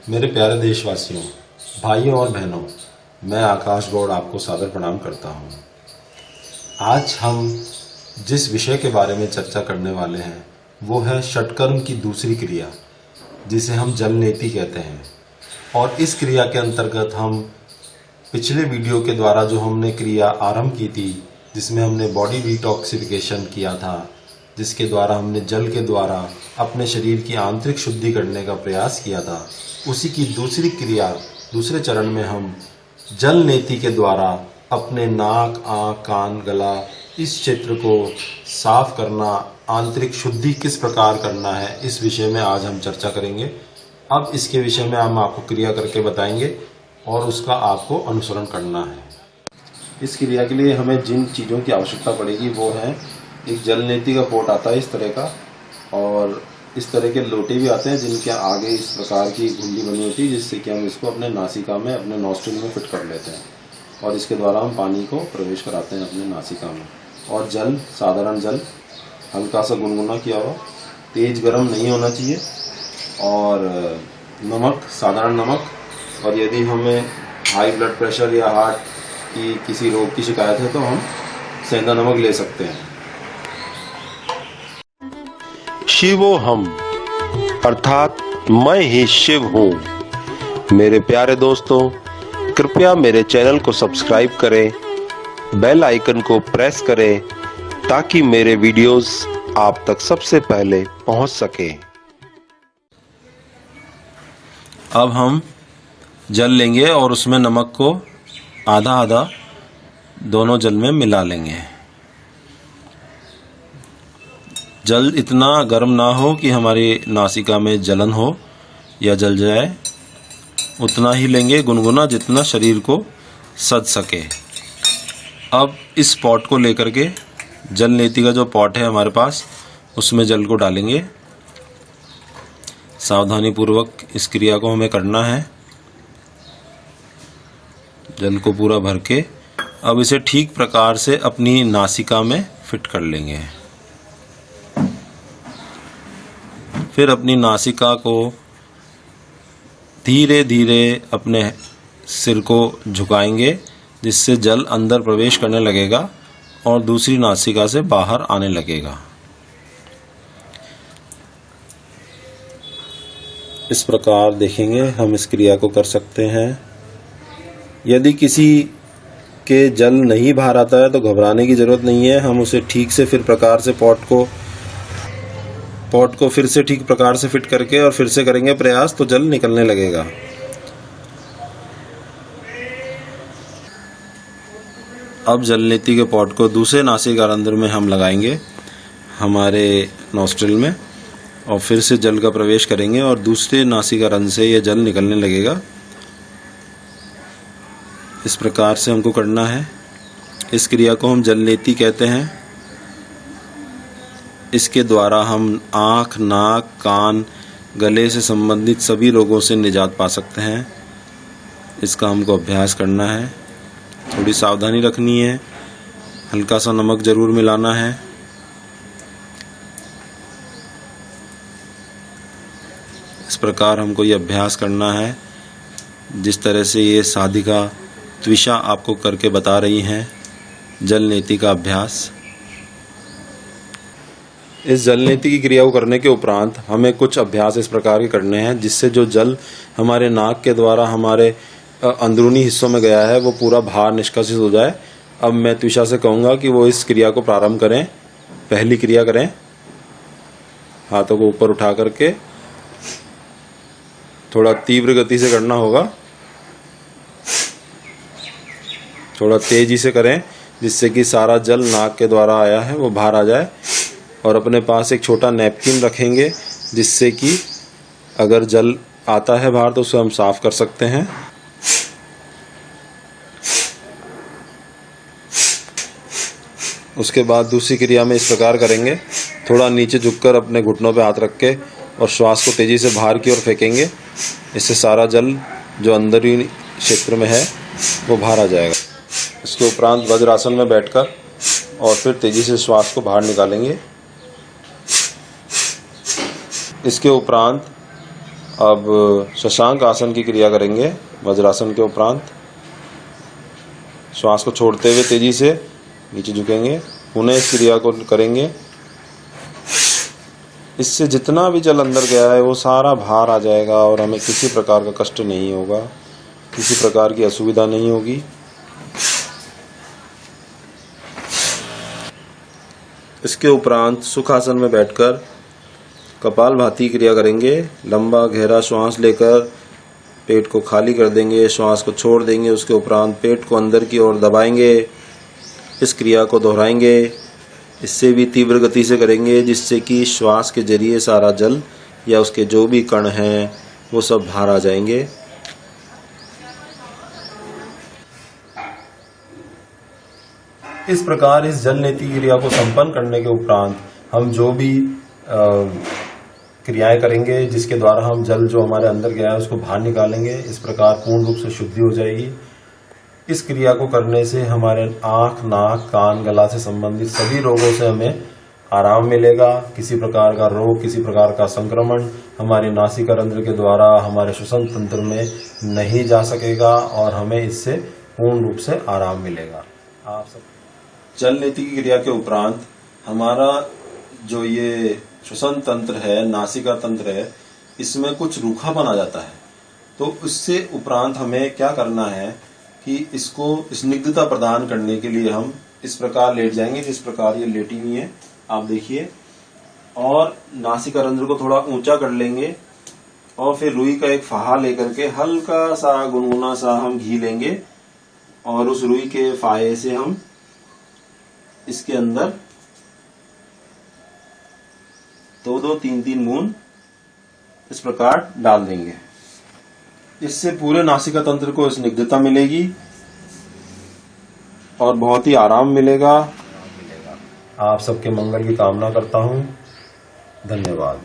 मेरे प्यारे देशवासियों, भाइयों और बहनों, मैं आकाश गौड़ आपको सादर प्रणाम करता हूँ। आज हम जिस विषय के बारे में चर्चा करने वाले हैं वो है षटकर्म की दूसरी क्रिया, जिसे हम जल नेति कहते हैं। और इस क्रिया के अंतर्गत हम पिछले वीडियो के द्वारा जो हमने क्रिया आरंभ की थी, जिसमें हमने बॉडी डिटॉक्सिफिकेशन किया था, जिसके द्वारा हमने जल के द्वारा अपने शरीर की आंतरिक शुद्धि करने का प्रयास किया था, उसी की दूसरी क्रिया दूसरे चरण में हम जल नेति के द्वारा अपने नाक, आँख, कान, गला इस क्षेत्र को साफ करना, आंतरिक शुद्धि किस प्रकार करना है, इस विषय में आज हम चर्चा करेंगे। अब इसके विषय में हम आपको क्रिया करके बताएंगे और उसका आपको अनुसरण करना है। इस क्रिया के लिए हमें जिन चीज़ों की आवश्यकता पड़ेगी वो है, एक जल नेति का पोट आता है इस तरह का, और इस तरह के लोटे भी आते हैं जिनके आगे इस प्रकार की घुंडी बनी होती है, जिससे कि हम इसको अपने नासिका में, अपने नॉस्ट्रिल में फिट कर लेते हैं और इसके द्वारा हम पानी को प्रवेश कराते हैं अपने नासिका में। और जल, साधारण जल, हल्का सा गुनगुना किया हुआ, तेज गर्म नहीं होना चाहिए। और नमक, साधारण नमक, और यदि हमें हाई ब्लड प्रेशर या हार्ट की किसी रोग की शिकायत है तो हम सेंधा नमक ले सकते हैं। शिवो हम अर्थात मैं ही शिव हूँ। मेरे प्यारे दोस्तों, कृपया मेरे चैनल को सब्सक्राइब करें, बेल आइकन को प्रेस करें ताकि मेरे वीडियोस आप तक सबसे पहले पहुंच सके। अब हम जल लेंगे और उसमें नमक को आधा आधा दोनों जल में मिला लेंगे। जल इतना गर्म ना हो कि हमारी नासिका में जलन हो या जल जाए, उतना ही लेंगे गुनगुना जितना शरीर को सध सके। अब इस पॉट को लेकर के, जल नेति का जो पॉट है हमारे पास, उसमें जल को डालेंगे। सावधानी पूर्वक इस क्रिया को हमें करना है। जल को पूरा भर के अब इसे ठीक प्रकार से अपनी नासिका में फिट कर लेंगे। फिर अपनी नासिका को धीरे धीरे अपने सिर को झुकाएंगे, जिससे जल अंदर प्रवेश करने लगेगा और दूसरी नासिका से बाहर आने लगेगा। इस प्रकार देखेंगे हम इस क्रिया को कर सकते हैं। यदि किसी के जल नहीं बाहर आता है तो घबराने की ज़रूरत नहीं है। हम उसे ठीक से फिर प्रकार से पॉट को फिर से ठीक प्रकार से फिट करके और फिर से करेंगे प्रयास, तो जल निकलने लगेगा। अब जल नेति के पॉट को दूसरे नासिका रंध्र में हम लगाएंगे, हमारे नॉस्ट्रिल में, और फिर से जल का प्रवेश करेंगे और दूसरे नासिका रंध्र से यह जल निकलने लगेगा। इस प्रकार से हमको करना है। इस क्रिया को हम जल नेति कहते हैं। इसके द्वारा हम आँख, नाक, कान, गले से संबंधित सभी रोगों से निजात पा सकते हैं। इसका हमको अभ्यास करना है। थोड़ी सावधानी रखनी है। हल्का सा नमक जरूर मिलाना है। इस प्रकार हमको ये अभ्यास करना है, जिस तरह से ये साधिका त्विषा आपको करके बता रही हैं, जल नेति का अभ्यास। इस जल नेति की क्रिया को करने के उपरांत हमें कुछ अभ्यास इस प्रकार के करने हैं, जिससे जो जल हमारे नाक के द्वारा हमारे अंदरूनी हिस्सों में गया है वो पूरा बाहर निष्कासित हो जाए। अब मैं त्विषा से कहूँगा कि वो इस क्रिया को प्रारंभ करें। पहली क्रिया करें। हाथों को ऊपर उठा करके थोड़ा तीव्र गति से करना होगा, थोड़ा तेजी से करें, जिससे कि सारा जल नाक के द्वारा आया है वो बाहर आ जाए। और अपने पास एक छोटा नैपकिन रखेंगे, जिससे कि अगर जल आता है बाहर तो उसे हम साफ कर सकते हैं। उसके बाद दूसरी क्रिया में इस प्रकार करेंगे। थोड़ा नीचे झुककर अपने घुटनों पे हाथ रख के और श्वास को तेजी से बाहर की ओर फेंकेंगे। इससे सारा जल जो अंदरूनी क्षेत्र में है वो बाहर आ जाएगा। इसके उपरांत वज्रासन में बैठकर और फिर तेजी से श्वास को बाहर निकालेंगे। इसके उपरांत अब शशांक आसन की क्रिया करेंगे। वज्रासन के उपरांत श्वास को छोड़ते हुए तेजी से नीचे झुकेंगे। पुनः इस क्रिया को करेंगे। इससे जितना भी जल अंदर गया है वो सारा बाहर आ जाएगा और हमें किसी प्रकार का कष्ट नहीं होगा, किसी प्रकार की असुविधा नहीं होगी। इसके उपरांत सुखासन में बैठकर कपालभाति क्रिया करेंगे। लंबा गहरा श्वास लेकर पेट को खाली कर देंगे, श्वास को छोड़ देंगे। उसके उपरांत पेट को अंदर की ओर दबाएंगे। इस क्रिया को दोहराएंगे। इससे भी तीव्र गति से करेंगे, जिससे कि श्वास के जरिए सारा जल या उसके जो भी कण हैं वो सब बाहर आ जाएंगे। इस प्रकार इस जल नीति क्रिया को संपन्न करने के उपरांत हम जो भी क्रियाएं करेंगे जिसके द्वारा हम जल जो हमारे अंदर गया है उसको बाहर निकालेंगे। इस प्रकार पूर्ण रूप से शुद्धि हो जाएगी। इस क्रिया को करने से हमारे आंख, नाक, कान, गला से संबंधित सभी रोगों से हमें आराम मिलेगा। किसी प्रकार का रोग, किसी प्रकार का संक्रमण हमारे नासिका रंध्र के द्वारा हमारे श्वसन तंत्र में नहीं जा सकेगा और हमें इससे पूर्ण रूप से आराम मिलेगा। आप सब जल नीति की क्रिया के उपरांत हमारा जो ये श्वसन तंत्र है, नासिका तंत्र है, इसमें कुछ रूखापन आ जाता है। तो इससे उपरांत हमें क्या करना है कि इसको स्निग्धता प्रदान करने के लिए हम इस प्रकार लेट जाएंगे, जिस प्रकार ये लेटी हुई है आप देखिए, और नासिका रंध्र को थोड़ा ऊंचा कर लेंगे और फिर रुई का एक फाहा लेकर के हल्का सा गुनगुना सा हम घी लेंगे और उस रुई के फाहे से हम इसके अंदर 2-2, 3-3 बूंद इस प्रकार डाल देंगे। इससे पूरे नासिका तंत्र को स्निग्धता मिलेगी और बहुत ही आराम मिलेगा। आप सबके मंगल की कामना करता हूं। धन्यवाद।